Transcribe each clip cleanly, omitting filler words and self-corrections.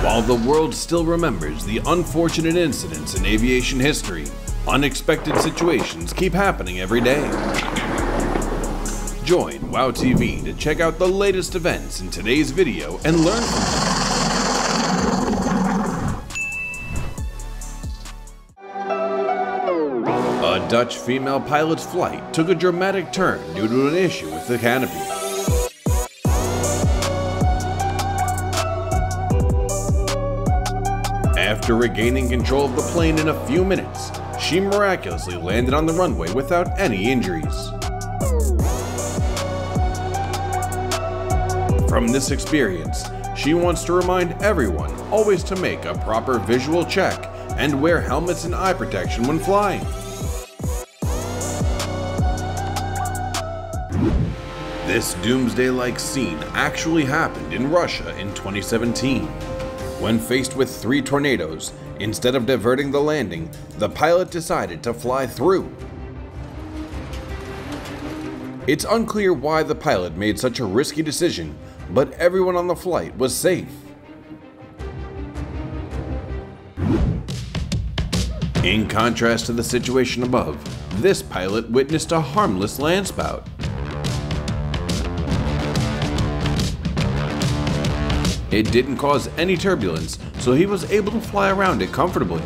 While the world still remembers the unfortunate incidents in aviation history, unexpected situations keep happening every day. Join WOW TV to check out the latest events in today's video and learn from them. A Dutch female pilot's flight took a dramatic turn due to an issue with the canopy. After regaining control of the plane in a few minutes, she miraculously landed on the runway without any injuries. From this experience, she wants to remind everyone always to make a proper visual check and wear helmets and eye protection when flying. This doomsday-like scene actually happened in Russia in 2017. When faced with 3 tornadoes, instead of diverting the landing, the pilot decided to fly through. It's unclear why the pilot made such a risky decision, but everyone on the flight was safe. In contrast to the situation above, this pilot witnessed a harmless landspout. It didn't cause any turbulence, so he was able to fly around it comfortably.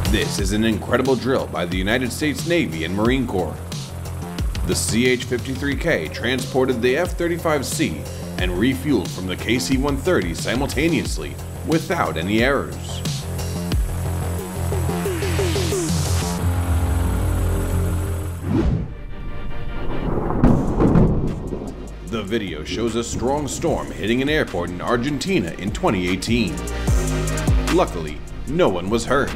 This is an incredible drill by the United States Navy and Marine Corps. The CH-53K transported the F-35C and refueled from the KC-130 simultaneously without any errors. The video shows a strong storm hitting an airport in Argentina in 2018. Luckily, no one was hurt.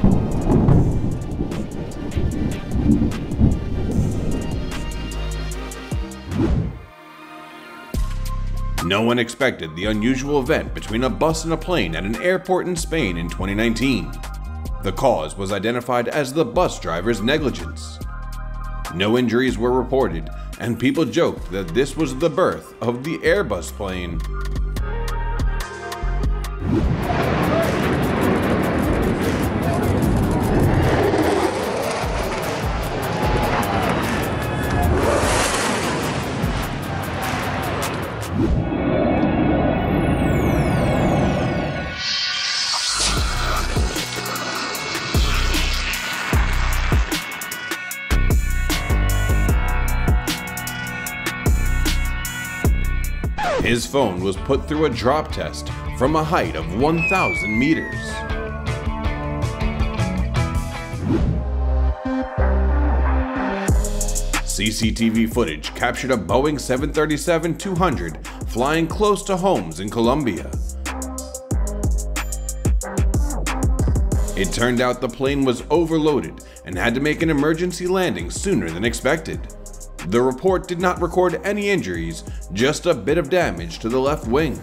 No one expected the unusual event between a bus and a plane at an airport in Spain in 2019. The cause was identified as the bus driver's negligence. No injuries were reported, and people joked that this was the birth of the Airbus plane. His phone was put through a drop test from a height of 1,000 meters. CCTV footage captured a Boeing 737-200 flying close to homes in Colombia. It turned out the plane was overloaded and had to make an emergency landing sooner than expected. The report did not record any injuries, just a bit of damage to the left wing.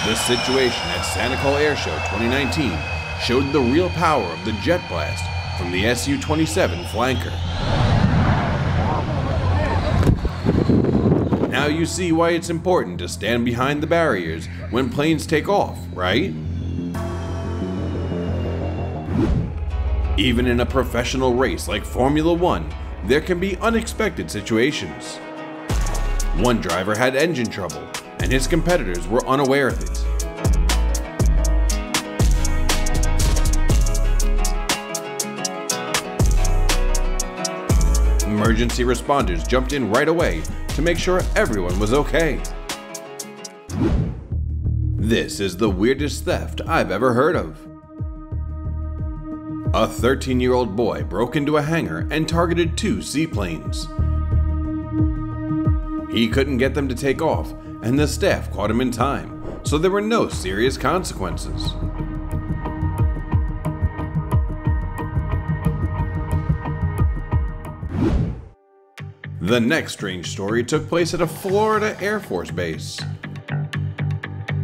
The situation at Sanacol Airshow 2019 showed the real power of the jet blast from the Su-27 flanker. Now you see why it's important to stand behind the barriers when planes take off, right? Even in a professional race like Formula 1, there can be unexpected situations. One driver had engine trouble, and his competitors were unaware of it. Emergency responders jumped in right away to make sure everyone was okay. This is the weirdest theft I've ever heard of. A 13-year-old boy broke into a hangar and targeted 2 seaplanes. He couldn't get them to take off, and the staff caught him in time, so there were no serious consequences. The next strange story took place at a Florida Air Force base.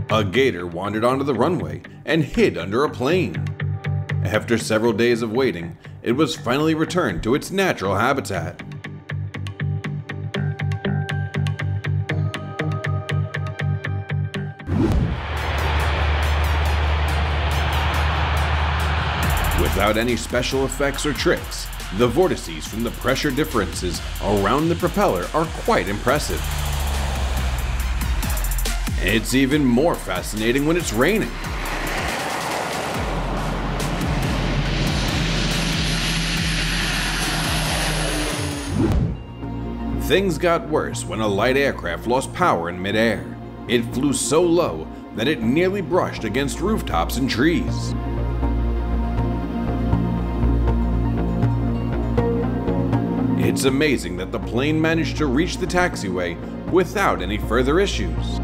A gator wandered onto the runway and hid under a plane. After several days of waiting, it was finally returned to its natural habitat. Without any special effects or tricks, the vortices from the pressure differences around the propeller are quite impressive. It's even more fascinating when it's raining. Things got worse when a light aircraft lost power in midair. It flew so low that it nearly brushed against rooftops and trees. It's amazing that the plane managed to reach the taxiway without any further issues.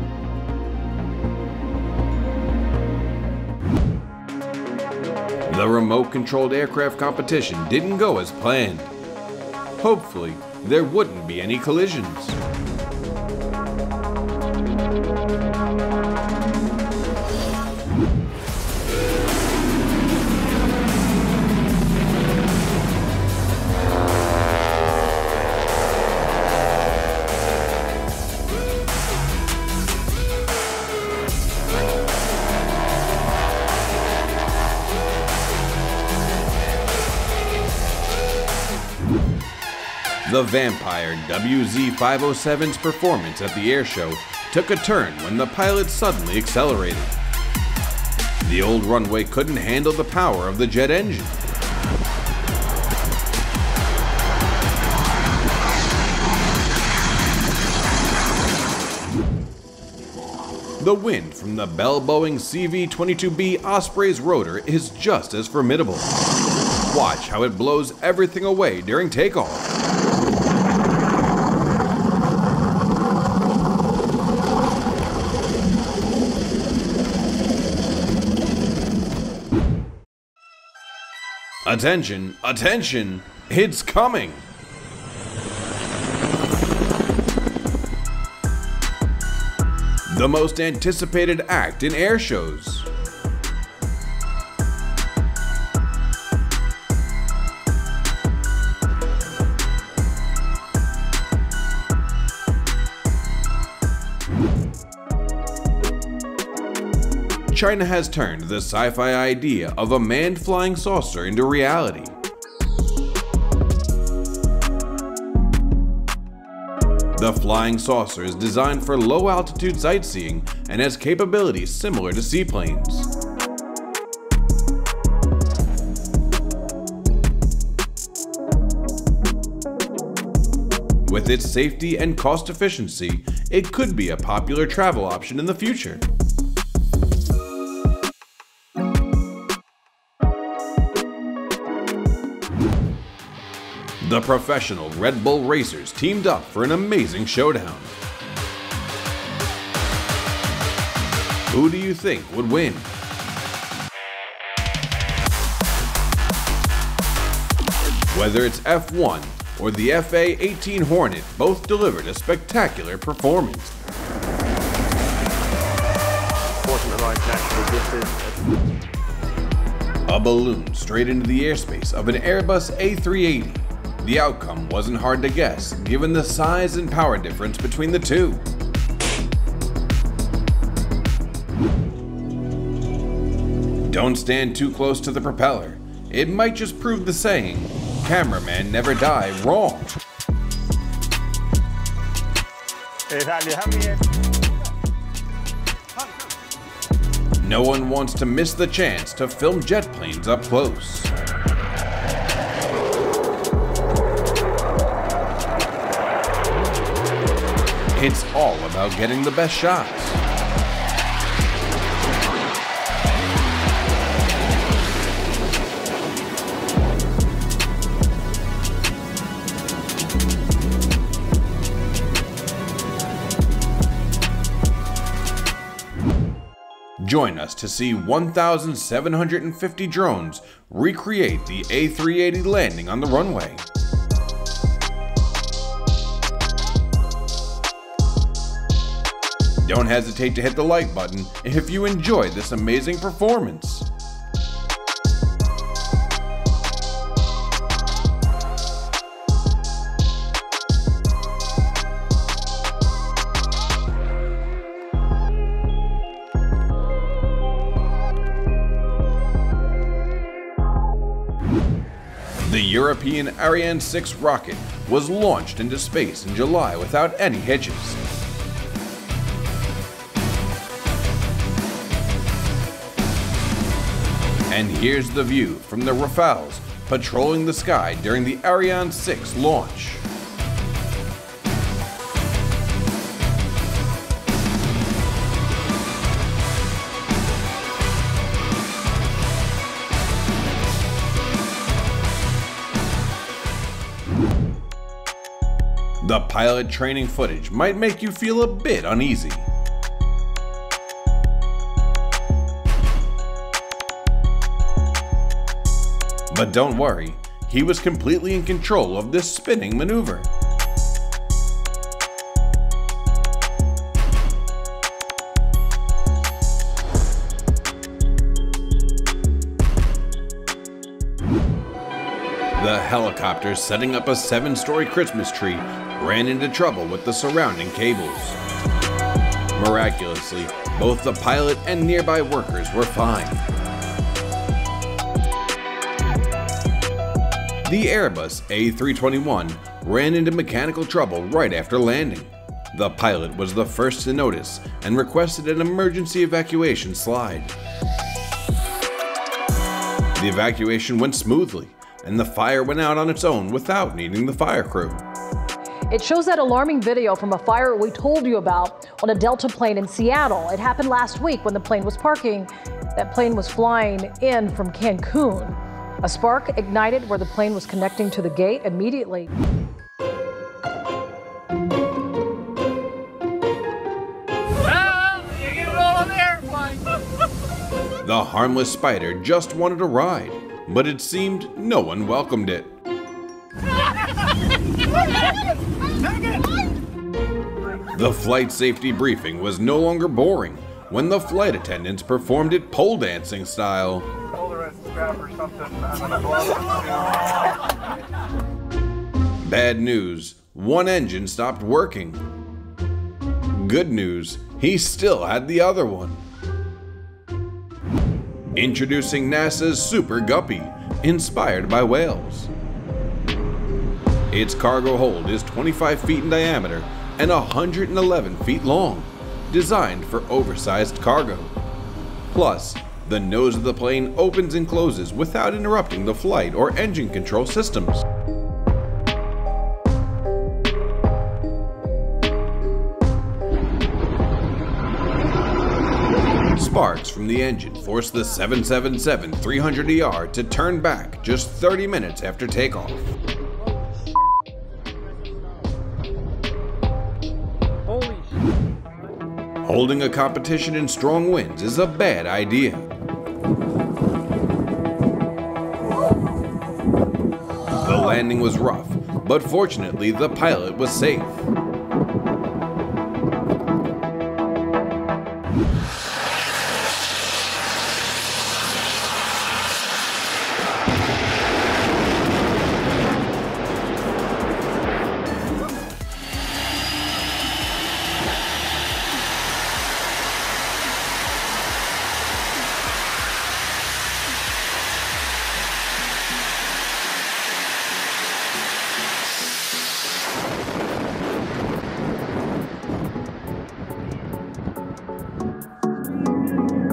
The remote-controlled aircraft competition didn't go as planned. Hopefully, there wouldn't be any collisions. The Vampire WZ-507's performance at the airshow took a turn when the pilot suddenly accelerated. The old runway couldn't handle the power of the jet engine. The wind from the Bell-Boeing CV-22B Osprey's rotor is just as formidable. Watch how it blows everything away during takeoff. Attention, attention, it's coming! The most anticipated act in air shows. China has turned the sci-fi idea of a manned flying saucer into reality. The flying saucer is designed for low-altitude sightseeing and has capabilities similar to seaplanes. With its safety and cost efficiency, it could be a popular travel option in the future. The professional Red Bull racers teamed up for an amazing showdown. Who do you think would win? Whether it's F1 or the FA-18 Hornet, both delivered a spectacular performance. A balloon straight into the airspace of an Airbus A380. The outcome wasn't hard to guess, given the size and power difference between the two. Don't stand too close to the propeller. It might just prove the saying, "Cameraman never die," wrong. No one wants to miss the chance to film jet planes up close. It's all about getting the best shots. Join us to see 1,750 drones recreate the A380 landing on the runway. Don't hesitate to hit the like button if you enjoyed this amazing performance. The European Ariane 6 rocket was launched into space in July without any hitches. And here's the view from the Rafales patrolling the sky during the Ariane 6 launch. The pilot training footage might make you feel a bit uneasy. But don't worry, he was completely in control of this spinning maneuver. The helicopter setting up a 7-story Christmas tree ran into trouble with the surrounding cables. Miraculously, both the pilot and nearby workers were fine. The Airbus A321 ran into mechanical trouble right after landing. The pilot was the first to notice and requested an emergency evacuation slide. The evacuation went smoothly, and the fire went out on its own without needing the fire crew. It shows that alarming video from a fire we told you about on a Delta plane in Seattle. It happened last week when the plane was parking. That plane was flying in from Cancun. A spark ignited where the plane was connecting to the gate immediately. The harmless spider just wanted a ride, but it seemed no one welcomed it. The flight safety briefing was no longer boring when the flight attendants performed it pole dancing style. Bad news, one engine stopped working. Good news, he still had the other one. Introducing NASA's Super Guppy, inspired by whales. Its cargo hold is 25 feet in diameter and 111 feet long, designed for oversized cargo. Plus, the nose of the plane opens and closes without interrupting the flight or engine control systems. Sparks from the engine forced the 777-300ER to turn back just 30 minutes after takeoff. Holding a competition in strong winds is a bad idea. The landing was rough, but fortunately the pilot was safe.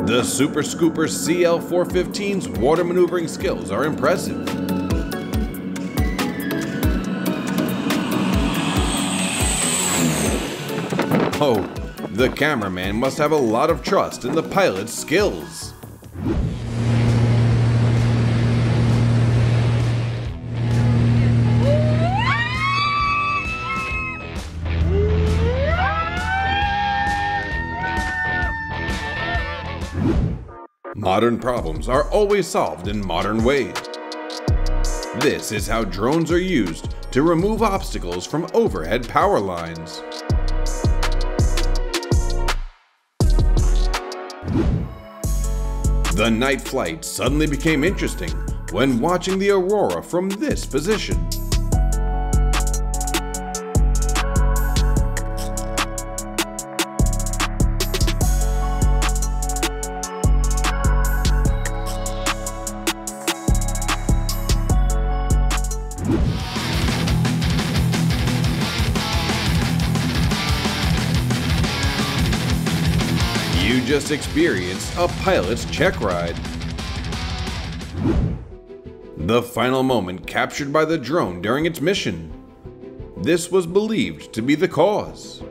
The Super Scooper CL415's water maneuvering skills are impressive. Oh, the cameraman must have a lot of trust in the pilot's skills. Modern problems are always solved in modern ways. This is how drones are used to remove obstacles from overhead power lines. The night flight suddenly became interesting when watching the aurora from this position. You just experienced a pilot's check ride. The final moment captured by the drone during its mission. This was believed to be the cause.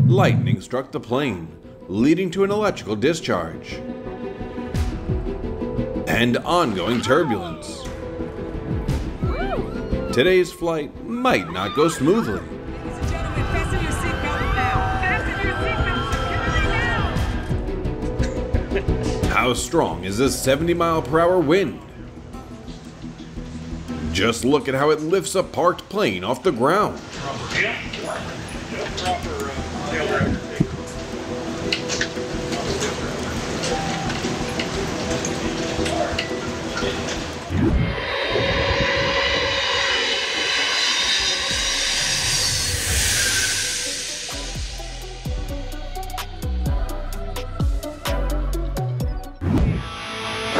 Lightning struck the plane, leading to an electrical discharge and ongoing turbulence. Today's flight might not go smoothly. How strong is this 70-mile-per-hour wind? Just look at how it lifts a parked plane off the ground.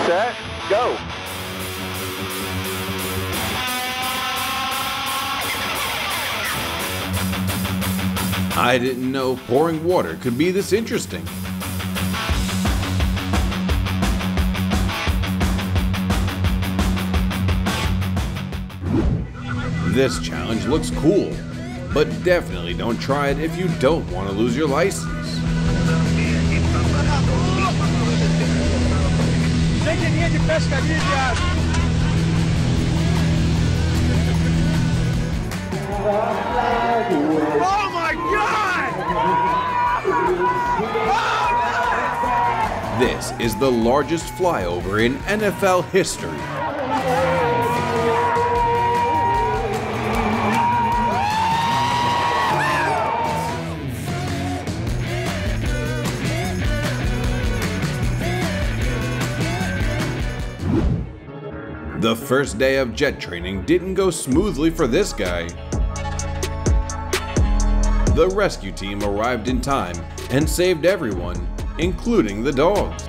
Set, go. I didn't know pouring water could be this interesting. This challenge looks cool, but definitely don't try it if you don't want to lose your license. Oh my God! This is the largest flyover in NFL history. The first day of jet training didn't go smoothly for this guy. The rescue team arrived in time and saved everyone, including the dogs.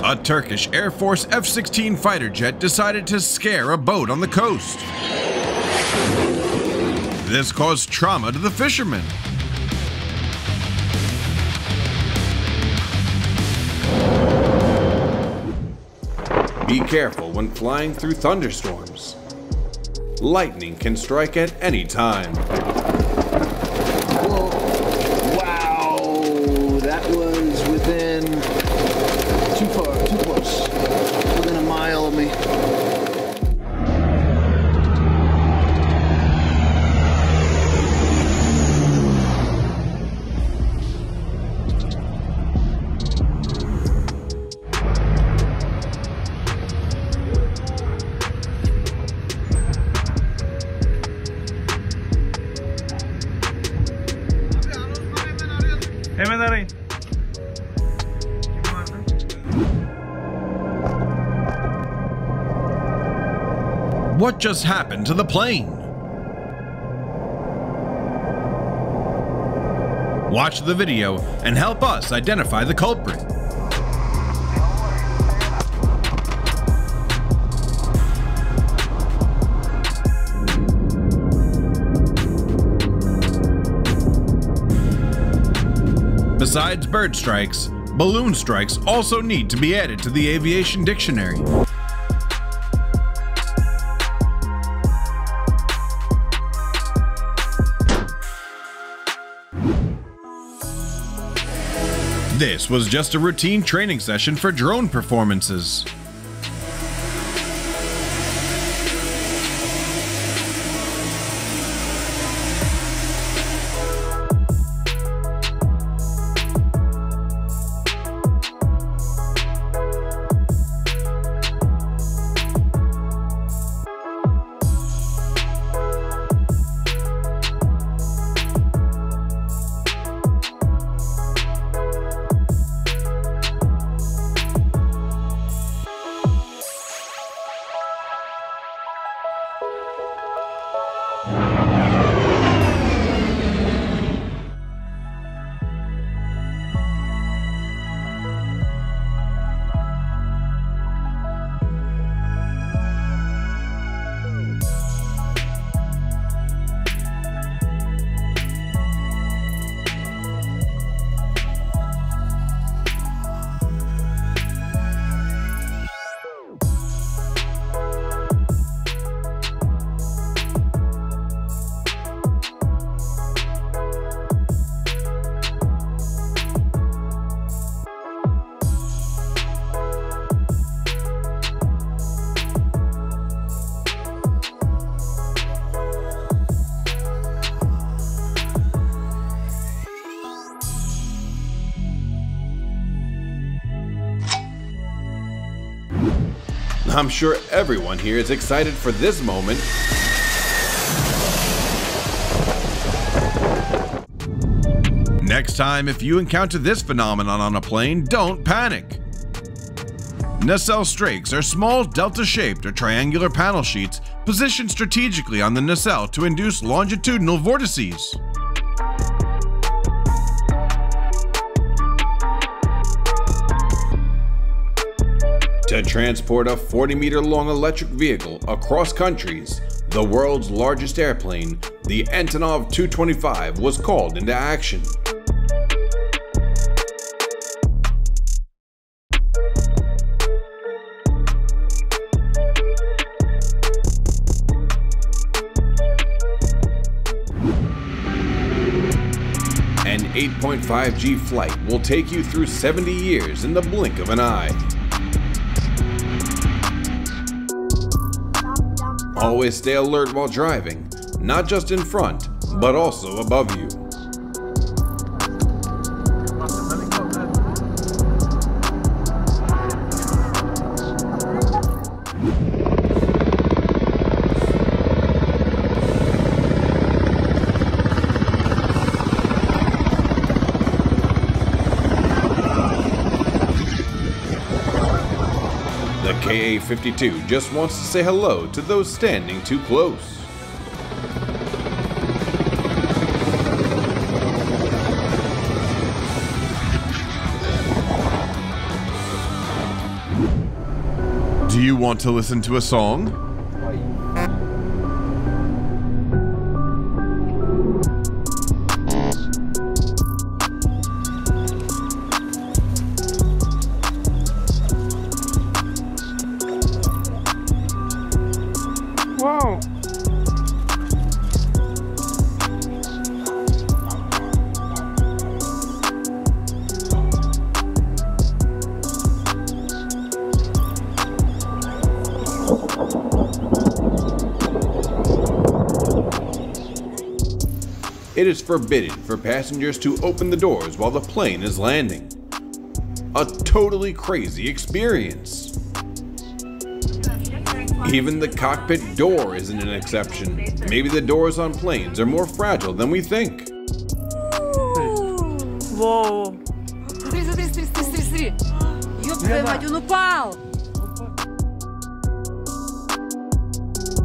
A Turkish Air Force F-16 fighter jet decided to scare a boat on the coast. This caused trauma to the fishermen. Be careful when flying through thunderstorms. Lightning can strike at any time. Whoa. Wow, that was within too close, within a mile of me. Hemen arayın. What just happened to the plane? Watch the video and help us identify the culprit. Besides bird strikes, balloon strikes also need to be added to the aviation dictionary. This was just a routine training session for drone performances. I'm sure everyone here is excited for this moment. Next time, if you encounter this phenomenon on a plane, don't panic. Nacelle strakes are small delta-shaped or triangular panel sheets positioned strategically on the nacelle to induce longitudinal vortices. To transport a 40-meter-long electric vehicle across countries, the world's largest airplane, the Antonov 225, was called into action. An 8.5G flight will take you through 70 years in the blink of an eye. Always stay alert while driving, not just in front, but also above you. The KA-52 just wants to say hello to those standing too close. Do you want to listen to a song? Whoa! It is forbidden for passengers to open the doors while the plane is landing. A totally crazy experience. Even the cockpit door isn't an exception. Maybe the doors on planes are more fragile than we think. Wow. Смотри. Ёб твою мать, он упал!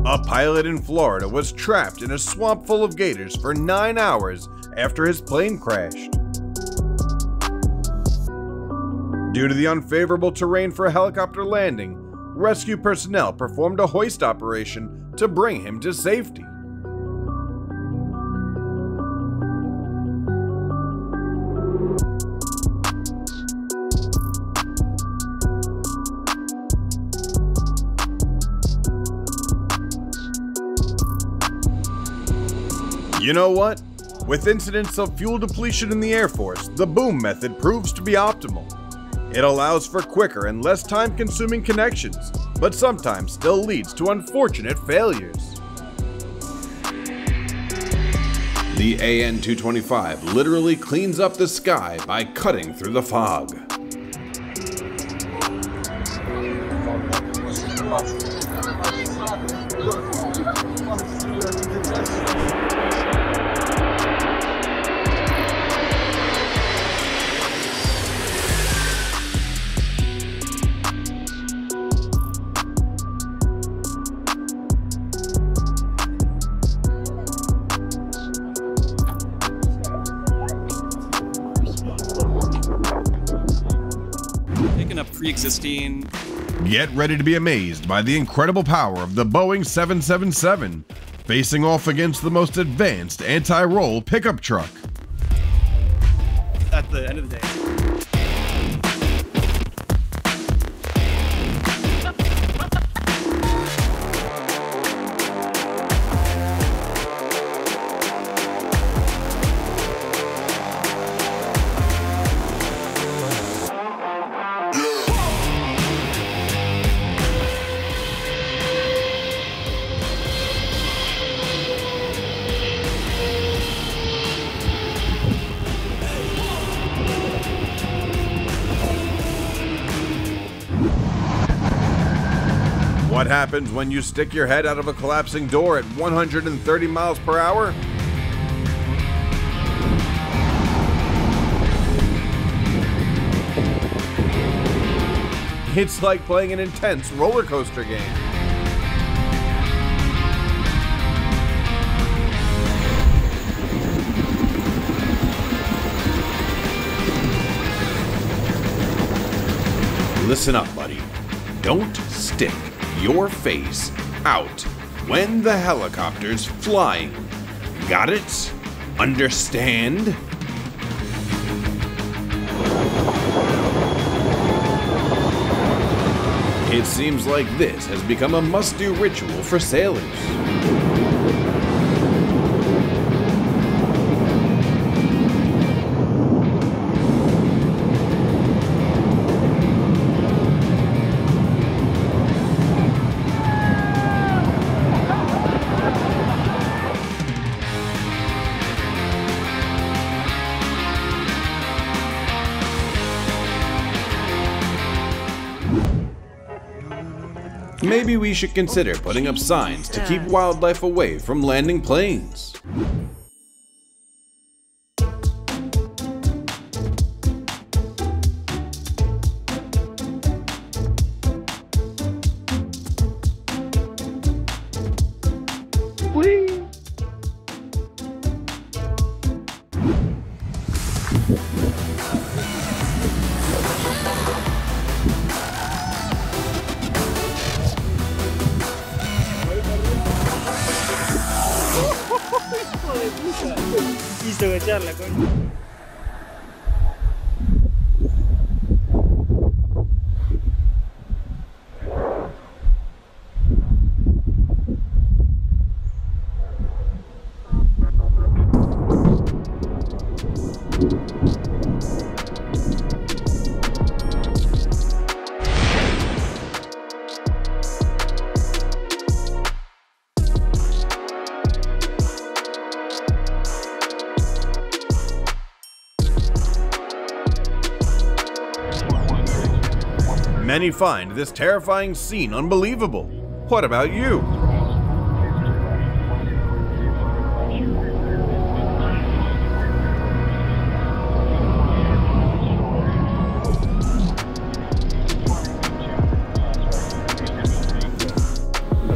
A pilot in Florida was trapped in a swamp full of gators for 9 hours after his plane crashed. Due to the unfavorable terrain for a helicopter landing, rescue personnel performed a hoist operation to bring him to safety. You know what? With incidents of fuel depletion in the Air Force, the boom method proves to be optimal. It allows for quicker and less time-consuming connections, but sometimes still leads to unfortunate failures. The AN-225 literally cleans up the sky by cutting through the fog. Up pre-existing. Get ready to be amazed by the incredible power of the Boeing 777, facing off against the most advanced anti-roll pickup truck. At the end of the day. What happens when you stick your head out of a collapsing door at 130 miles per hour? It's like playing an intense roller coaster game. Listen up, buddy. Don't stick your face out when the helicopter's flying. Got it? Understand? It seems like this has become a must-do ritual for sailors. Maybe we should consider putting up signs to keep wildlife away from landing planes. Quiso echarla, coño. Many find this terrifying scene unbelievable. What about you?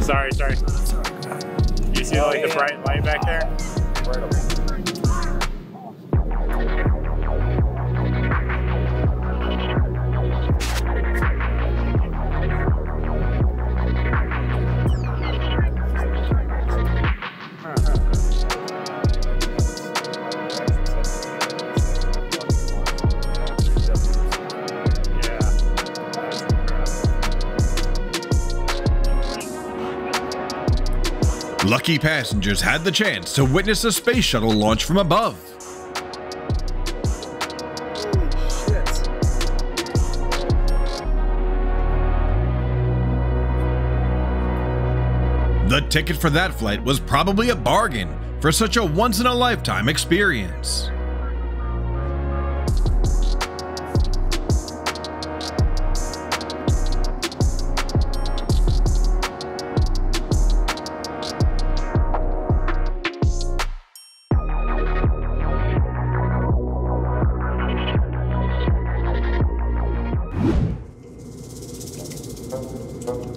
Sorry. there. Lucky passengers had the chance to witness a space shuttle launch from above. The ticket for that flight was probably a bargain for such a once-in-a-lifetime experience.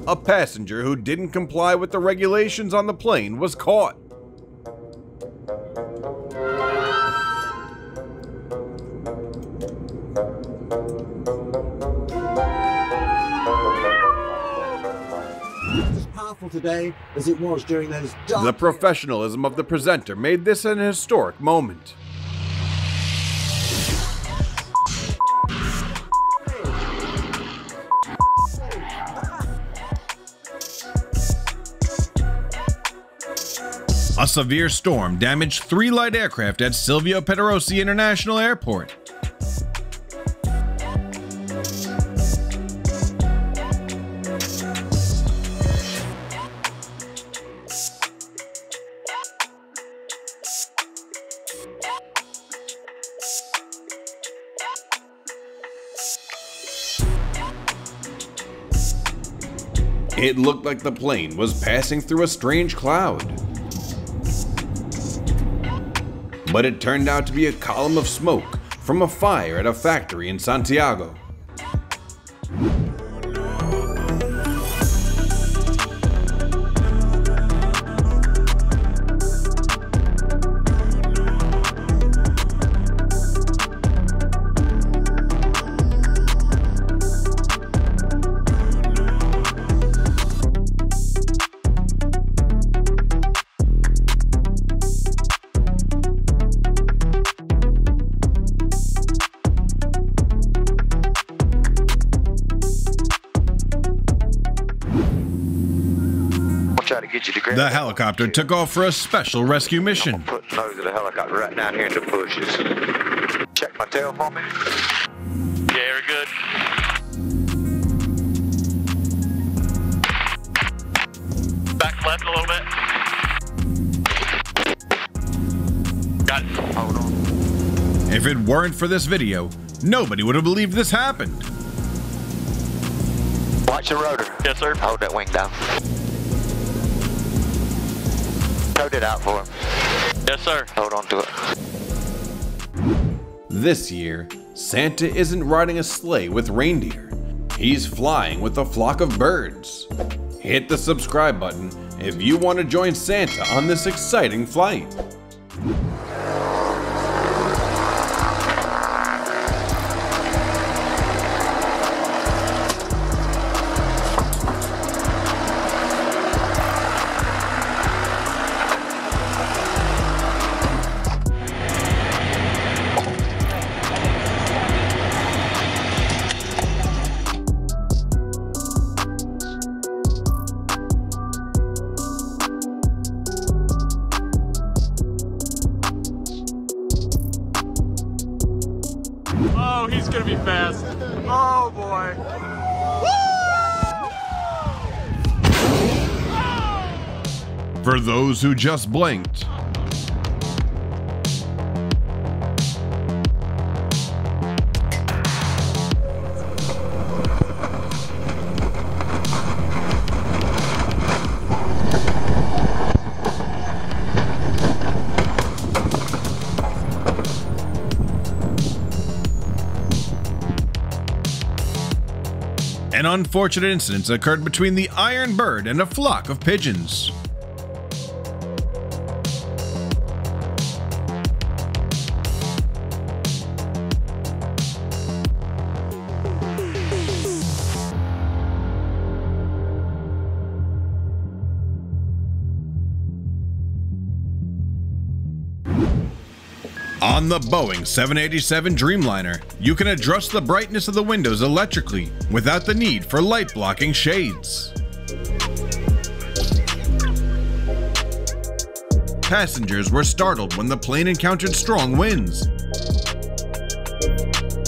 A passenger who didn't comply with the regulations on the plane was caught. As powerful today as it was during those dark The professionalism of the presenter made this an historic moment. A severe storm damaged 3 light aircraft at Silvio Petterosi International Airport. It looked like the plane was passing through a strange cloud. But it turned out to be a column of smoke from a fire at a factory in Santiago. The helicopter took off for a special rescue mission. Put the nose of the helicopter right down here in the bushes. Check my tail for me. Yeah, we're good. Back left a little bit. Got it. Hold on. If it weren't for this video, nobody would have believed this happened. Watch the rotor. Yes, sir. Hold that wing down. Hold it out for him. Yes, sir. Hold on to it. This year, Santa isn't riding a sleigh with reindeer. He's flying with a flock of birds. Hit the subscribe button if you want to join Santa on this exciting flight. Oh, he's gonna be fast. Oh boy. For those who just blinked, an unfortunate incident occurred between the Iron Bird and a flock of pigeons. On the Boeing 787 Dreamliner, you can adjust the brightness of the windows electrically without the need for light-blocking shades. Passengers were startled when the plane encountered strong winds,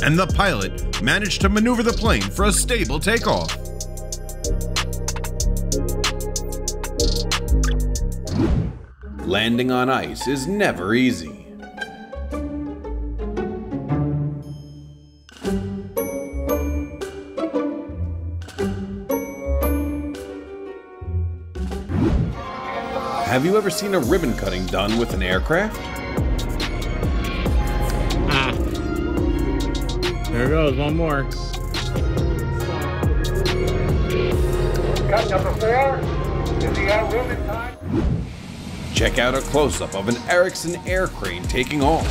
and the pilot managed to maneuver the plane for a stable takeoff. Landing on ice is never easy. Have you ever seen a ribbon cutting done with an aircraft? There goes, one more. Cut number 4. Is he got room in time? Check out a close-up of an Ericsson air crane taking off.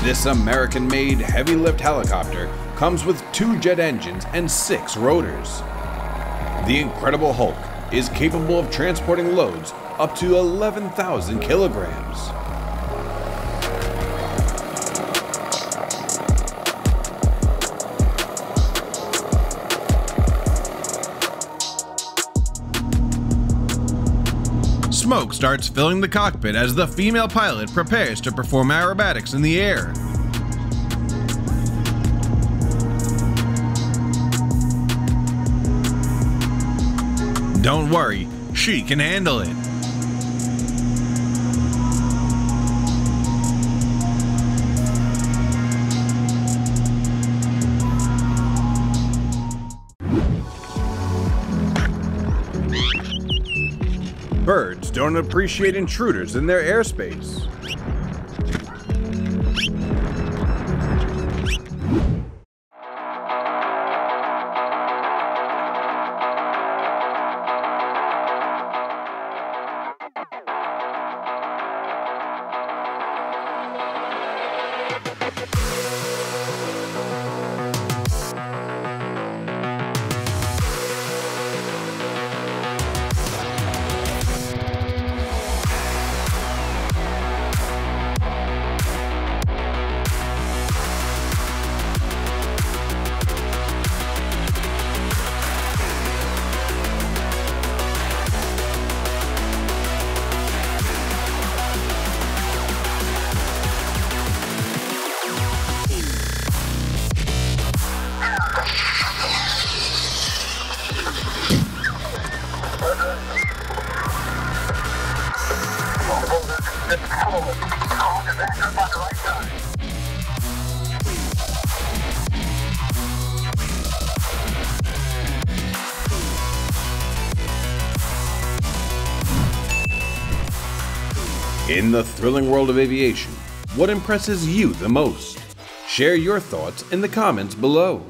This American-made heavy-lift helicopter comes with 2 jet engines and 6 rotors. The Incredible Hulk is capable of transporting loads up to 11,000 kilograms. Smoke starts filling the cockpit as the female pilot prepares to perform aerobatics in the air. Don't worry, she can handle it. Birds don't appreciate intruders in their airspace. In the thrilling world of aviation, what impresses you the most? Share your thoughts in the comments below.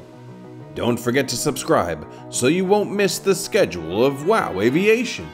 Don't forget to subscribe so you won't miss the schedule of Wow Aviation.